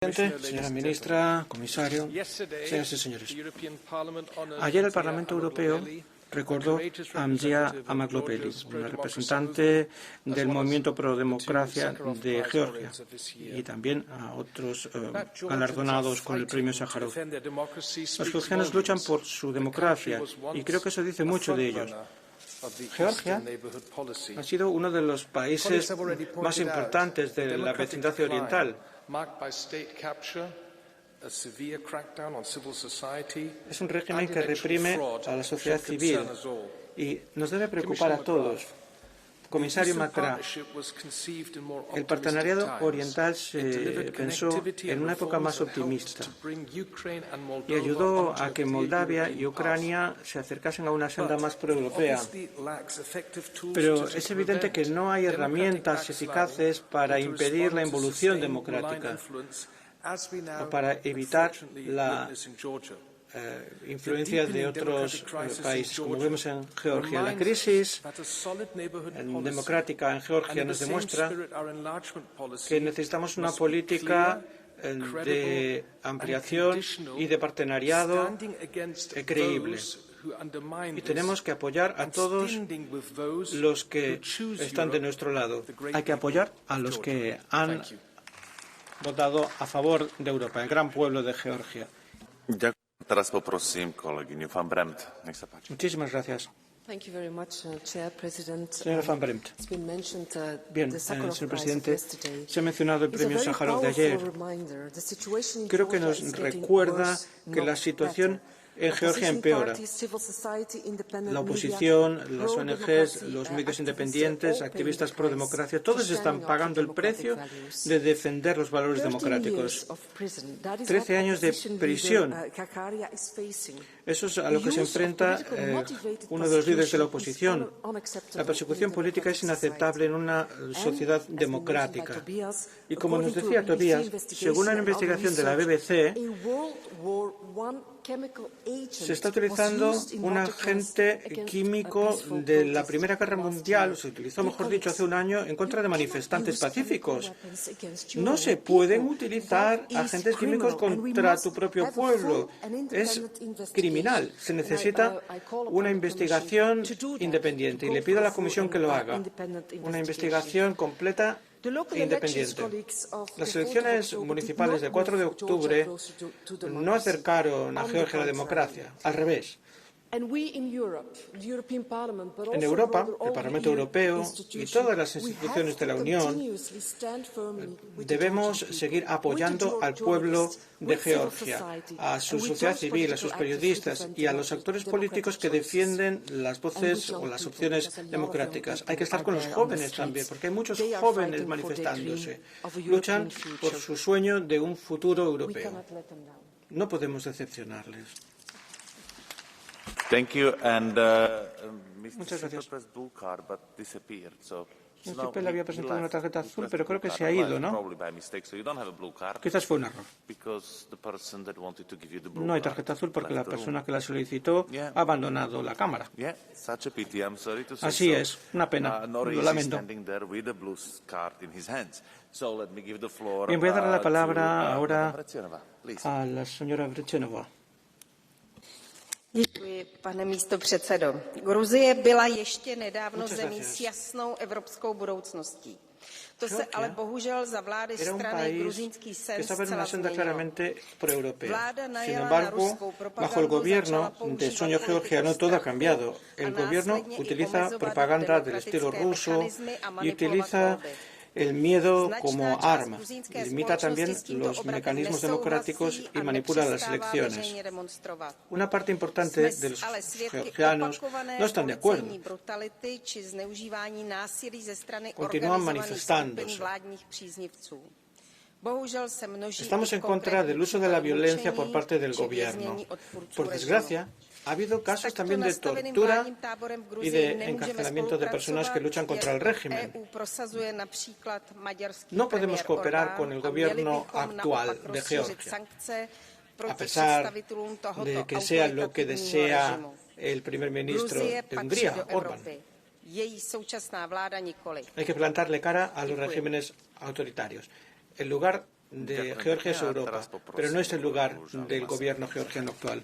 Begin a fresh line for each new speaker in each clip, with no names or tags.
Presidente, señora ministra, comisario, señoras y señores. Ayer el Parlamento Europeo recordó a Amzia Amaglobeli, una representante del movimiento pro democracia de Georgia, y también a otros galardonados con el premio Sájarov. Los georgianos luchan por su democracia y creo que eso dice mucho de ellos. Georgia ha sido uno de los países más importantes de la vecindad oriental. Es un régimen que reprime a la sociedad civil y nos debe preocupar a todos. Comisario Matra, el partenariado oriental se pensó en una época más optimista y ayudó a que Moldavia y Ucrania se acercasen a una senda más proeuropea. Pero es evidente que no hay herramientas eficaces para impedir la involución democrática o para evitar la influencia de otros países, como vemos en Georgia. La crisis democrática en Georgia nos demuestra que necesitamos una política de ampliación y de partenariado creíble. Y tenemos que apoyar a todos los que están de nuestro lado. Hay que apoyar a los que han votado a favor de Europa, el gran pueblo de Georgia. Muchísimas gracias. Señora Van Bremt. Bien, señor presidente, se ha mencionado el premio Sájarov de ayer. Creo que nos recuerda que la situación en Georgia empeora. La oposición, las ONGs, los medios independientes, activistas pro democracia, todos están pagando el precio de defender los valores democráticos. 13 años de prisión. Eso es a lo que se enfrenta uno de los líderes de la oposición. La persecución política es inaceptable en una sociedad democrática. Y como nos decía Tobías, según una investigación de la BBC, se está utilizando un agente químico de la Primera Guerra Mundial, se utilizó, mejor dicho, hace un año, en contra de manifestantes pacíficos. No se pueden utilizar agentes químicos contra tu propio pueblo. Es criminal. Se necesita una investigación independiente y le pido a la Comisión que lo haga. Una investigación completa e independiente. Las elecciones municipales del 4 de octubre no acercaron a Georgia a la democracia, al revés. En Europa, el Parlamento Europeo y todas las instituciones de la Unión debemos seguir apoyando al pueblo de Georgia, a su sociedad civil, a sus periodistas y a los actores políticos que defienden las voces o las opciones democráticas. Hay que estar con los jóvenes también, porque hay muchos jóvenes manifestándose. Luchan por su sueño de un futuro europeo. No podemos decepcionarles. Muchas gracias. El PP le había presentado una tarjeta azul, pero creo que se ha ido, ¿no? Quizás fue un error. No hay tarjeta azul porque la persona que la solicitó ha abandonado la Cámara. Así es, una pena, lo lamento. Bien, voy a darle la palabra ahora a la señora Vrechenova.
Děkuji, pane místopředsedo. Gruzie byla ještě nedávno zemí s jasnou evropskou budoucností. To se ale bohužel za vlády strany gruzínský sen zcela změnilo.
Vláda najala na ruskou propagandu, bajo el gobierno del sueño georgiano todo ha cambiado. El gobierno utiliza propaganda del estilo ruso y utiliza el miedo como arma. Limita también los mecanismos democráticos y manipula las elecciones. Una parte importante de los georgianos no están de acuerdo. Continúan manifestándose. Estamos en contra del uso de la violencia por parte del gobierno. Por desgracia, ha habido casos también de tortura y de encarcelamiento de personas que luchan contra el régimen. No podemos cooperar con el gobierno actual de Georgia, a pesar de que sea lo que desea el primer ministro de Hungría, Orbán. Hay que plantarle cara a los regímenes autoritarios. En lugar de Georgia es Europa, pero no es el lugar del gobierno georgiano actual.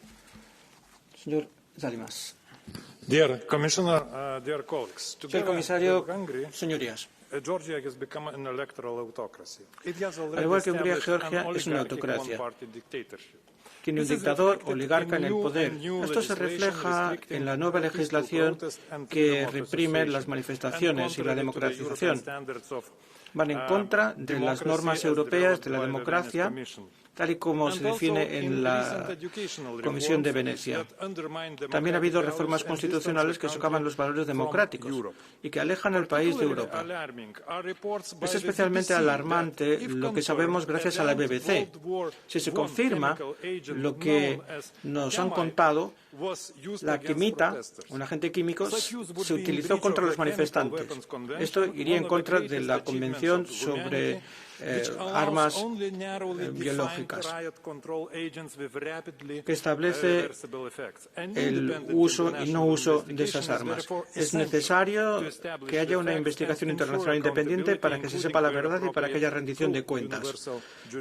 Señor Zalimas.
Señor
Comisario, señorías. Al igual que Hungría, Georgia es una autocracia. Tiene un dictador oligarca en el poder. Esto se refleja en la nueva legislación que reprime las manifestaciones y la democratización. Van en contra de las normas europeas de la democracia, tal y como se define en la Comisión de Venecia. También ha habido reformas constitucionales que socavan los valores democráticos y que alejan al país de Europa. Es especialmente alarmante lo que sabemos gracias a la BBC. Si se confirma lo que nos han contado, la quimita, un agente químico, se utilizó contra los manifestantes. Esto iría en contra de la Convención sobre armas biológicas, que establece el uso y no uso de esas armas. Es necesario que haya una investigación internacional independiente para que se sepa la verdad y para que haya rendición de cuentas,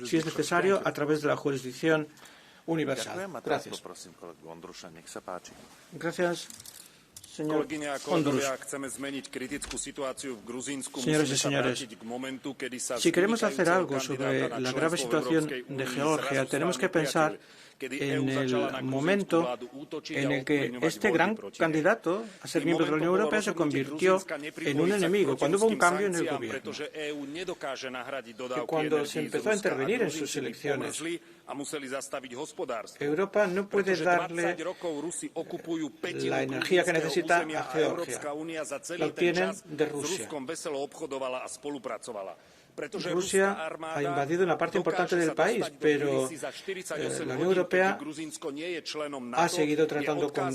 si es necesario, a través de la jurisdicción universal. Gracias. Gracias. Señoras y señores, si queremos hacer algo sobre la grave situación de Georgia, tenemos que pensar en el momento en el que este gran candidato a ser miembro de la Unión Europea se convirtió en un enemigo, cuando hubo un cambio en el gobierno, que cuando se empezó a intervenir en sus elecciones, Europa no puede darle la energía que necesita a Georgia. La obtienen de Rusia. Rusia ha invadido una parte importante del país, pero la Unión Europea ha seguido tratando con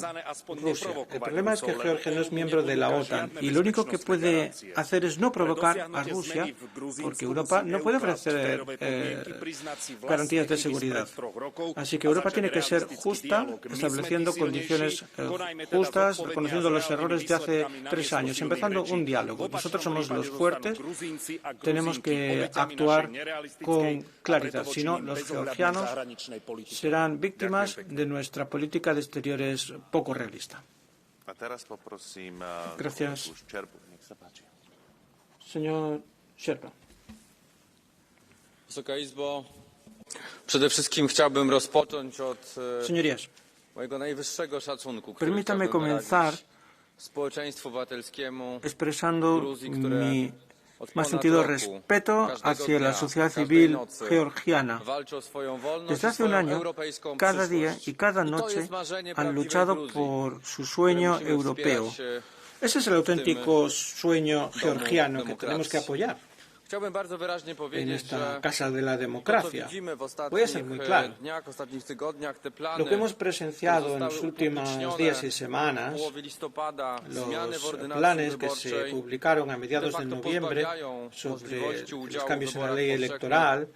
Rusia. El problema es que Georgia no es miembro de la OTAN y lo único que puede hacer es no provocar a Rusia, porque Europa no puede ofrecer garantías de seguridad. Así que Europa tiene que ser justa, estableciendo condiciones justas, reconociendo los errores de hace 3 años, empezando un diálogo. Nosotros somos los fuertes, tenemos que actuar con claridad. Si no, los georgianos serán víctimas de nuestra política de exteriores poco realista. Gracias. Señor Sherpa. Señorías, permítame comenzar expresando mi más sentido respeto hacia la sociedad civil georgiana. Desde hace un año, cada día y cada noche han luchado por su sueño europeo. Ese es el auténtico sueño georgiano que tenemos que apoyar en esta casa de la democracia. Voy a ser muy claro. Lo que hemos presenciado en los últimos días y semanas, los planes que se publicaron a mediados de noviembre sobre los cambios en la ley electoral,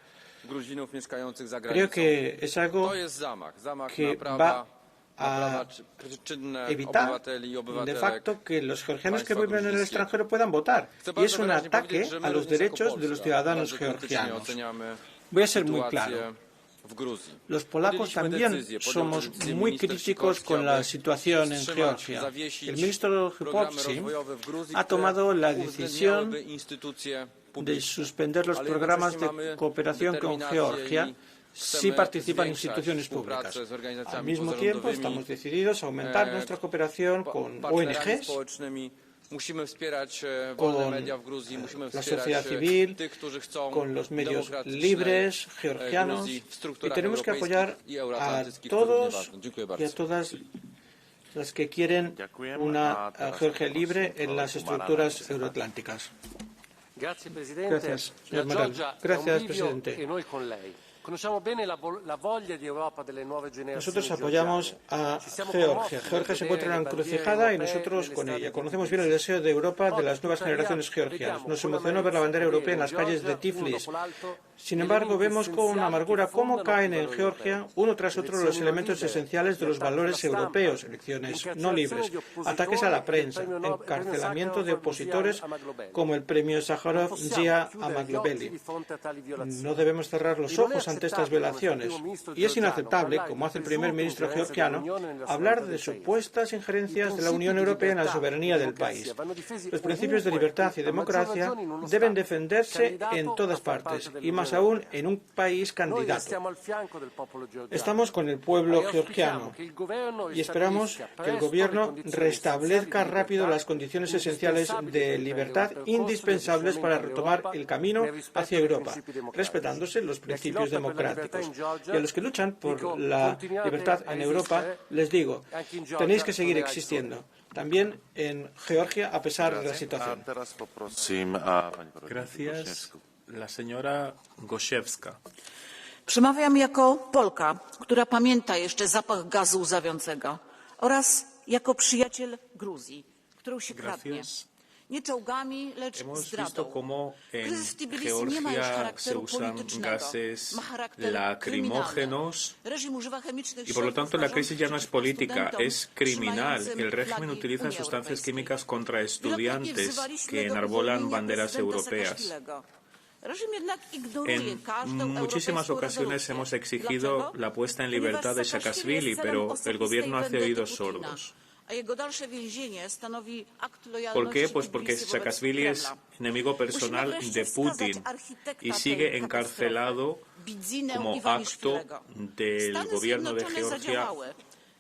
creo que es algo que va a evitar de facto que los georgianos que viven en el extranjero puedan votar. Y es un ataque a los derechos de los ciudadanos georgianos. Voy a ser muy claro. Los polacos también somos muy críticos con la situación en Georgia. El ministro Hypocsi ha tomado la decisión de suspender los programas de cooperación con Georgia si participan instituciones públicas. Al mismo tiempo, estamos decididos a aumentar nuestra cooperación con ONGs, con la sociedad civil, con los medios libres georgianos, y tenemos que apoyar a todos y a todas las que quieren una Georgia libre en las estructuras euroatlánticas. Gracias, señor Morales. Gracias, presidente. Nosotros apoyamos a Georgia. Georgia se encuentra en una encrucijada y nosotros con ella. Conocemos bien el deseo de Europa de las nuevas generaciones georgianas. Nos emocionó ver la bandera europea en las calles de Tiflis. Sin embargo, vemos con amargura cómo caen en Georgia uno tras otro los elementos esenciales de los valores europeos: elecciones no libres, ataques a la prensa, encarcelamiento de opositores como el premio Sájarov Zia Amaglobeli. No debemos cerrar los ojos ante estas violaciones. Y es inaceptable, como hace el primer ministro georgiano, hablar de supuestas injerencias de la Unión Europea en la soberanía del país. Los principios de libertad y democracia deben defenderse en todas partes, y más aún en un país candidato. Estamos con el pueblo georgiano y esperamos que el gobierno restablezca rápido las condiciones esenciales de libertad indispensables para retomar el camino hacia Europa, respetándose los principios democráticos. Y a los que luchan por la libertad en Europa, les digo, tenéis que seguir existiendo, también en Georgia, a pesar de la situación.
Gracias. La señora Gosiewska.
Przemawiam jako Polka, która pamięta jeszcze zapach gazu łzawiącego, oraz jako przyjaciel Gruzji, którą się kradnie. Nie czołgami, lecz zdradą. Kryzys Tbilisi nie ma już charakteru politycznego, ma charakter
lacrimógenos
Reżim używa chemicznych
y por lo tanto la crisis ya no es política,
studentom
es criminal. El régimen
flagi
utiliza
Unii
sustancias
Europejskiej.
químicas contra
Wielokrotnie
estudiantes
wzywaliśmy
que
do
enarbolan
uwolnienia
banderas
prezydenta
europeas.
Saakaszwilego. Reżim jednak ignoruje
En
każdą
muchísimas
europejską
ocasiones
rezolucję.
hemos exigido
Dlaczego?
la puesta en
Ponieważ
libertad de
Saakaszwili
Saakaszwili,
jest celem
pero el
osobistej
gobierno hace
vendety
oídos
Putina,
sordos.
a jego dalsze więzienie stanowi akt
¿Por
lojalności
qué? Pues porque
Tbilisi wobec
Saakaszwili es
Kremla.
enemigo personal
Musimy
de
wreszcie
Putin
skazać architekta
y
tej
sigue
katastrofy,
encarcelado
Bidzinę
como acto
Iwaniszwilego.
del
Stany
gobierno de
Zjednoczone
Georgia
zadziałały.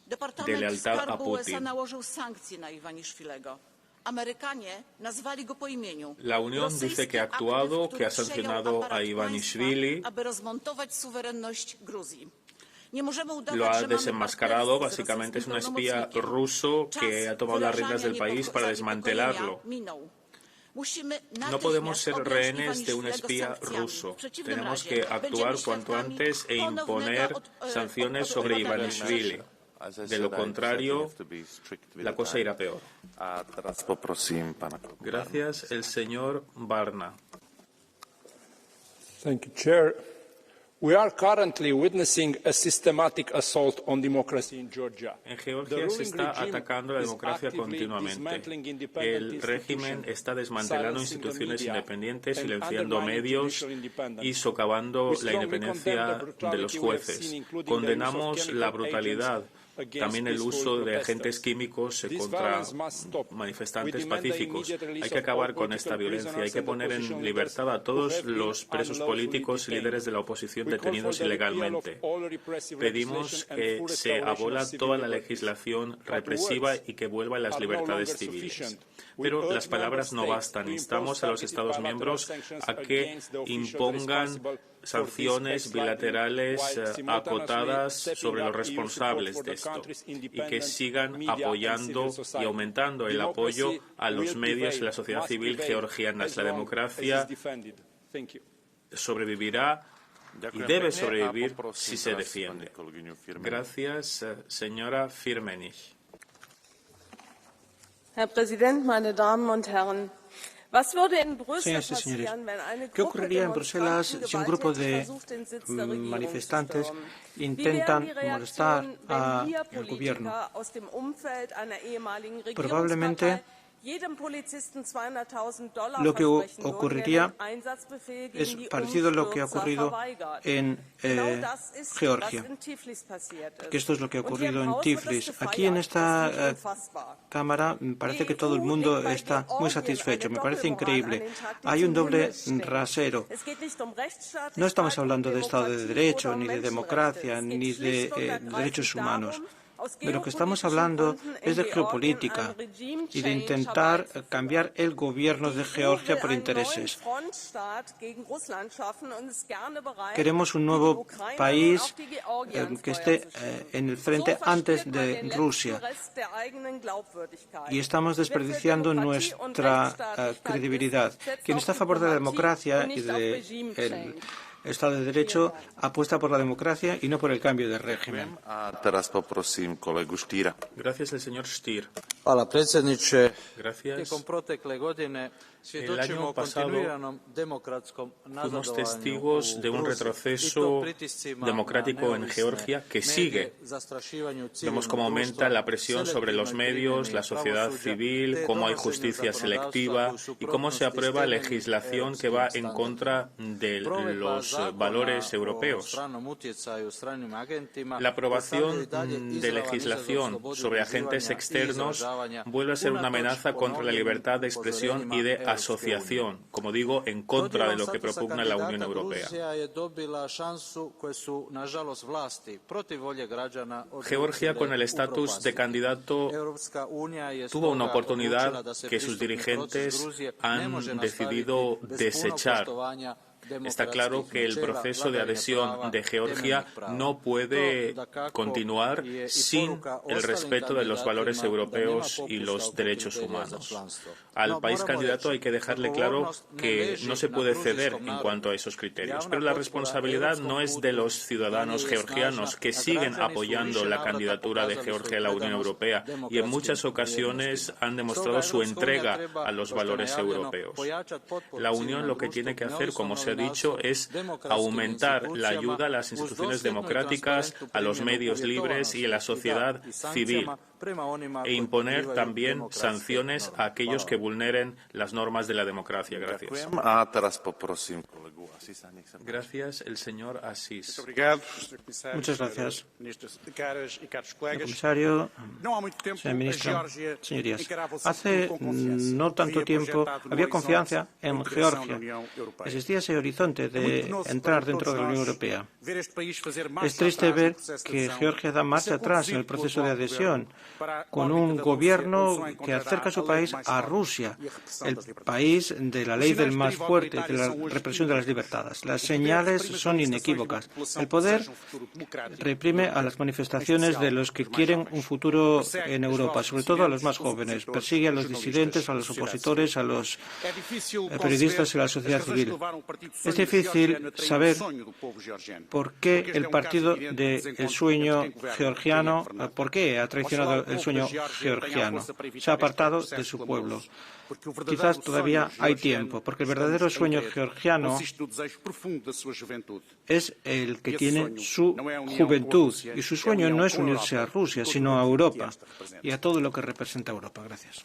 Departament
de lealtad a
Skarbu USA
Putin.
nałożył sankcje na Iwaniszwilego. Amerykanie nazwali go po imieniu.
La Unión dice
Rosyjskie
que ha actuado,
akty, w
que ha
których przejął
sancionado
aparat
a Ivanishvili,
państwa, aby rozmontować suwerenność Gruzji. Nie możemy udawać,
lo ha
że mamy
desenmascarado,
partnerstwo z
básicamente es un
rosyjskim
espía
pełnomocnikiem.
ruso que
Czas
ha tomado las riendas del
wyrażania
país para
niepokoju
desmantelarlo.
minął. Musimy
No podemos ser
natychmiast
rehenes de un
objąć
espía
sankcjami.
ruso.
W przeciwnym
Tenemos
razie
que actuar
będziemy
cuanto
świadkami
antes e imponer sanciones sobre Ivanishvili. De lo contrario, la cosa irá peor. Gracias, el señor Barna.
Thank you, Chair. We are currently witnessing a systematic assault on democracy in Georgia.
En Georgia se está atacando la democracia continuamente. El régimen está desmantelando instituciones independientes, silenciando medios y socavando la independencia de los jueces. Condenamos la brutalidad, también el uso de agentes químicos contra manifestantes pacíficos. Hay que acabar con esta violencia, hay que poner en libertad a todos los presos políticos y líderes de la oposición detenidos ilegalmente. Pedimos que se abola toda la legislación represiva y que vuelvan las libertades civiles. Pero las palabras no bastan. Instamos a los Estados miembros a que impongan sanciones bilaterales acotadas sobre los responsables de esto y que sigan apoyando y aumentando el apoyo a los medios y la sociedad civil georgianas. La democracia sobrevivirá y debe sobrevivir si se defiende. Gracias, señora Firmenich.
Herr Präsident, meine Damen und Herren! Was würde in Brüssel
Señoras y señores,
passieren, wenn eine
¿qué
Gruppe
ocurriría en Bruselas si un grupo de
versucht, den Sitz der Regierung
manifestantes
zu stürmen?
intentan
Wie wären die
molestar
Reaktionen, wenn hier
al gobierno?
Politiker aus dem Umfeld einer ehemaligen
Probablemente
Regierungspartei jedem Polizisten $200.000
lo que
versprechen
ocurriría
würden, der den Einsatzbefehl gegen
es
die
parecido a lo que ha
Umstürzer
ocurrido
verweigert.
en
Genau das ist,
Georgia,
was in Tiflis passiert ist.
que esto es lo que ha
Und hier
ocurrido
im
en
Haus wird
Tiflis.
das
Aquí en
gefeiert.
esta
Das ist nicht unfassbar.
Cámara parece que todo el mundo está muy satisfecho. Me parece increíble. Hay un doble rasero. No estamos hablando de Estado de Derecho, ni de democracia, ni de derechos humanos. De lo que estamos hablando es de geopolítica y de intentar cambiar el gobierno de Georgia por intereses. Queremos un nuevo país que esté en el frente antes de Rusia y estamos desperdiciando nuestra credibilidad. Quien está a favor de la democracia y del Estado de Derecho, apuesta por la democracia y no por el cambio de régimen.
Gracias, el señor Stier.
Hvala predsjedniče.
Gracias.
Tijekom protekle godine svjedočimo kontinuiranom demokratskom
fuimos
nazadovanju
testigos de un retroceso democrático en Georgia que sigue. Vemos cómo aumenta la presión sobre los medios, la sociedad civil, cómo hay justicia selectiva y cómo se aprueba legislación que va en contra de los valores europeos. La aprobación de legislación sobre agentes externos vuelve a ser una amenaza contra la libertad de expresión y de asociación, como digo, en contra de lo que propugna la Unión Europea. Georgia, con el estatus de candidato, tuvo una oportunidad que sus dirigentes han decidido desechar. Está claro que el proceso de adhesión de Georgia no puede continuar sin el respeto de los valores europeos y los derechos humanos. Al país candidato hay que dejarle claro que no se puede ceder en cuanto a esos criterios. Pero la responsabilidad no es de los ciudadanos georgianos que siguen apoyando la candidatura de Georgia a la Unión Europea y en muchas ocasiones han demostrado su entrega a los valores europeos. La Unión lo que tiene que hacer, como se ha dicho, es aumentar la ayuda a las instituciones democráticas, a los medios libres y a la sociedad civil e imponer también sanciones a aquellos que vulneren las normas de la democracia. Gracias. Gracias, el señor Assis.
Muchas gracias. Señor comisario, señor ministro, señorías, hace no tanto tiempo había confianza en Georgia. Existía ese horizonte de entrar dentro de la Unión Europea. Es triste ver que Georgia da marcha atrás en el proceso de adhesión, con un gobierno que acerca a su país a Rusia, el país de la ley del más fuerte, de la represión de las libertades. Las señales son inequívocas. El poder reprime a las manifestaciones de los que quieren un futuro en Europa, sobre todo a los más jóvenes. Persigue a los disidentes, a los opositores, a los periodistas y a la sociedad civil. Es difícil saber por qué el partido del sueño georgiano, por qué ha traicionado el sueño georgiano, se ha apartado de su pueblo. Quizás todavía hay tiempo, porque el verdadero sueño georgiano es el que tiene su juventud, y su sueño no es unirse a Rusia, sino a Europa y a todo lo que representa Europa. Gracias.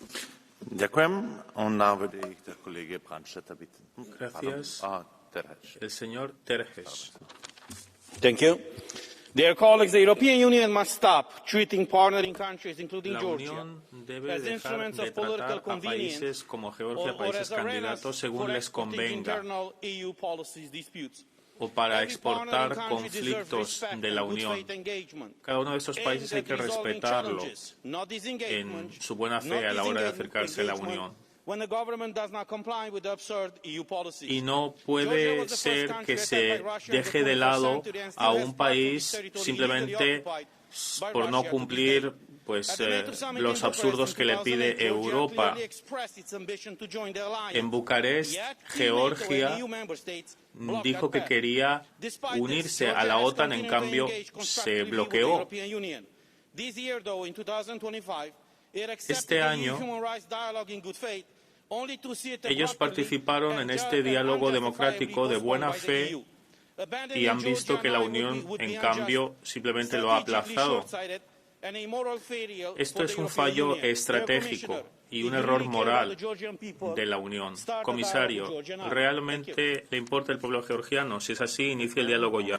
Gracias. El señor Terhes.
Thank you. Dear colleagues, the European Union must stop treating partnering countries, including
La
Georgia,
Unión debe dejar de tratar a países como Georgia, países candidatos, según les convenga, o para exportar conflictos de la Unión. Cada uno de estos países hay que respetarlo en su buena fe a la hora de acercarse a la Unión. Y no puede ser que se deje de lado a un país simplemente por no cumplir los absurdos que le pide Europa. En Bucarest, Georgia dijo que quería unirse a la OTAN, en cambio se bloqueó. Este año, ellos participaron en este diálogo democrático de buena fe y han visto que la Unión, en cambio, simplemente lo ha aplazado. Esto es un fallo estratégico y un error moral de la Unión. Comisario, ¿realmente le importa el pueblo georgiano? Si es así, inicie el diálogo ya.